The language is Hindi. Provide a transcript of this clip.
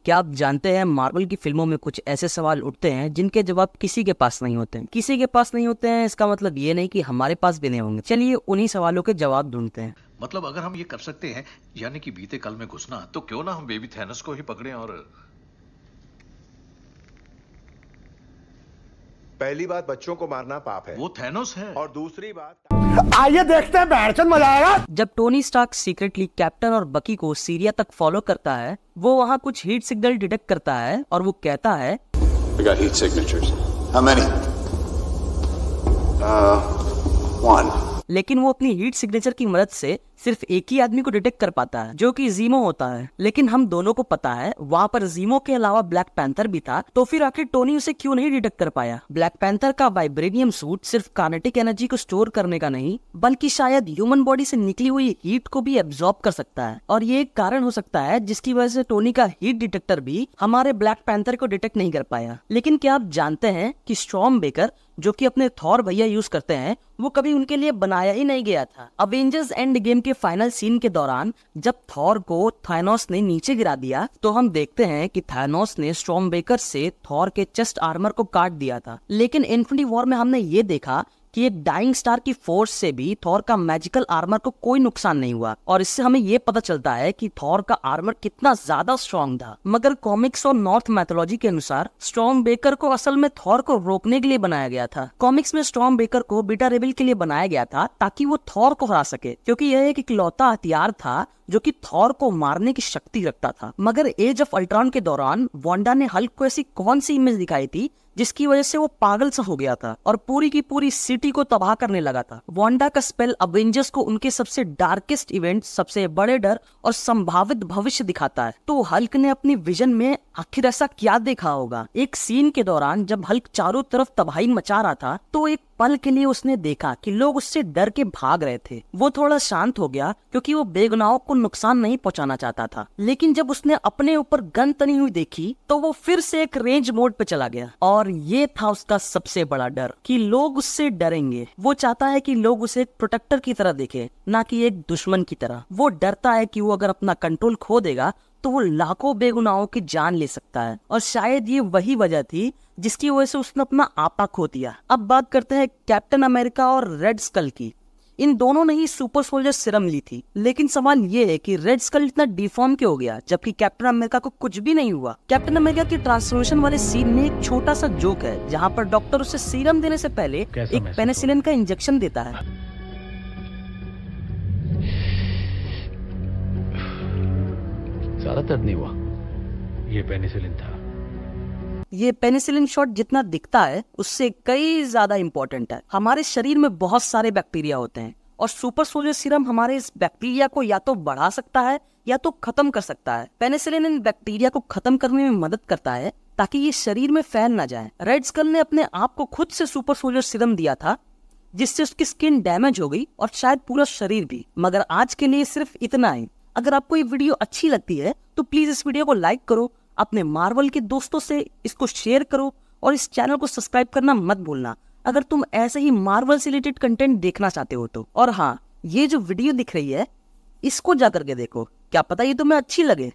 क्या आप जानते हैं मार्वल की फिल्मों में कुछ ऐसे सवाल उठते हैं जिनके जवाब किसी के पास नहीं होते हैं। किसी के पास नहीं होते हैं इसका मतलब ये नहीं कि हमारे पास भी नहीं होंगे। चलिए उन्हीं सवालों के जवाब ढूंढते हैं। मतलब अगर हम ये कर सकते हैं, यानी कि बीते कल में घुसना, तो क्यों ना हम बेबी थैनोस को ही पकड़ें और पहली बात, बच्चों को मारना पाप है। वो थैनोस है। और दूसरी बात, आइए देखते हैं, बैठचंद मजा आएगा। जब टोनी स्टार्क सीक्रेटली कैप्टन और बकी को सीरिया तक फॉलो करता है, वो वहाँ कुछ हीट सिग्नल डिटेक्ट करता है और वो कहता है We got heat signatures. How many? One. लेकिन वो अपनी हीट सिग्नेचर की मदद से सिर्फ एक ही आदमी को डिटेक्ट कर पाता है, जो कि जीमो होता है। लेकिन हम दोनों को पता है वहाँ पर जीमो के अलावा ब्लैक पैंथर भी था, तो फिर आखिर टोनी उसे क्यों नहीं डिटेक्ट कर पाया? ब्लैक पैंथर का वाइब्रेनियम सूट सिर्फ काइनेटिक एनर्जी को स्टोर करने का नहीं, बल्कि शायद ह्यूमन बॉडी से निकली हुई हीट को भी एब्जॉर्ब कर सकता है। और ये एक कारण हो सकता है जिसकी वजह से टोनी का हीट डिटेक्टर भी हमारे ब्लैक पैंथर को डिटेक्ट नहीं कर पाया। लेकिन क्या आप जानते हैं कि स्टॉर्म बेकर, जो कि अपने थॉर भैया यूज करते हैं, वो कभी उनके लिए बनाया ही नहीं गया था। अवेंजर्स एंड गेम के फाइनल सीन के दौरान जब थॉर को थानोस ने नीचे गिरा दिया, तो हम देखते हैं कि थानोस ने स्टॉर्म बेकर से थॉर के चेस्ट आर्मर को काट दिया था। लेकिन इन्फिनिटी वॉर में हमने ये देखा कि एक डाइंग स्टार की फोर्स से भी थॉर का मैजिकल आर्मर को कोई नुकसान नहीं हुआ, और इससे हमें ये पता चलता है कि थॉर का आर्मर कितना ज्यादा स्ट्रॉन्ग था। मगर कॉमिक्स और नॉर्थ मैथोलॉजी के अनुसार स्टॉर्म बेकर को असल में थॉर को रोकने के लिए बनाया गया था। कॉमिक्स में स्टॉर्म बेकर को बीटा रेबेल के लिए बनाया गया था ताकि वो थॉर को हरा सके, क्योंकि यह एक इकलौता हथियार था जो कि थॉर को मारने की शक्ति रखता था। मगर एज ऑफ अल्ट्रॉन के दौरान वांडा ने हल्क को ऐसी कौन सी इमेज दिखाई थी जिसकी वजह से वो पागल सा हो गया था और पूरी की पूरी सिटी को तबाह करने लगा था। वांडा का स्पेल अवेंजर्स को उनके सबसे डार्केस्ट इवेंट, सबसे बड़े डर और संभावित भविष्य दिखाता है। तो हल्क ने अपनी विजन में आखिर ऐसा क्या देखा होगा? एक सीन के दौरान जब हल्क चारों तरफ तबाही मचा रहा था, तो एक पल के लिए उसने देखा कि लोग उससे डर के भाग रहे थे। वो थोड़ा शांत हो गया क्योंकि वो बेगुनाहों को नुकसान नहीं पहुंचाना चाहता था। लेकिन जब उसने अपने ऊपर गन तनी हुई देखी, तो वो फिर से एक रेंज मोड पे चला गया। और ये था उसका सबसे बड़ा डर कि लोग उससे डरेंगे। वो चाहता है कि लोग उसे एक प्रोटेक्टर की तरह देखें, ना कि एक दुश्मन की तरह। वो डरता है कि वो अगर अपना कंट्रोल खो देगा तो वो लाखों बेगुनाहों की जान ले सकता है। और शायद ये वही वजह थी जिसकी वजह से उसने अपना आपा खो दिया। अब बात करते हैं कैप्टन अमेरिका और रेड स्कल की। इन दोनों ने ही सुपर सोल्जर सिरम ली थी, लेकिन सवाल ये है कि रेड स्कल इतना डिफॉर्म क्यों हो गया जबकि कैप्टन अमेरिका को कुछ भी नहीं हुआ। कैप्टन अमेरिका की ट्रांसफॉर्मेशन वाले सीन में एक छोटा सा जोक है जहाँ पर डॉक्टर उसे सीरम देने से पहले एक पेनिसिलिन का इंजेक्शन देता है। ज्यादा दर्द नहीं हुआ, ये पेनिसिलिन था। ये पेनिसिलिन शॉट जितना दिखता है उससे कई ज्यादा इंपॉर्टेंट है। हमारे शरीर में बहुत सारे बैक्टीरिया होते हैं और सुपर सोल्जर सीरम हमारे इस बैक्टीरिया को या तो बढ़ा सकता है या तो खत्म कर सकता है। पेनिसिलिन इन बैक्टीरिया को खत्म करने में मदद करता है ताकि ये शरीर में फैल ना जाए। रेड स्कल ने अपने आप को खुद से सुपर सोल्जर सीरम दिया था, जिससे उसकी स्किन डैमेज हो गई और शायद पूरा शरीर भी। मगर आज के लिए सिर्फ इतना ही। अगर आपको ये वीडियो अच्छी लगती है तो प्लीज इस वीडियो को लाइक करो, अपने मार्वल के दोस्तों से इसको शेयर करो और इस चैनल को सब्सक्राइब करना मत भूलना अगर तुम ऐसे ही मार्वल से रिलेटेड कंटेंट देखना चाहते हो तो। और हाँ, ये जो वीडियो दिख रही है इसको जा करके देखो, क्या पता ये तुम्हें अच्छी लगे।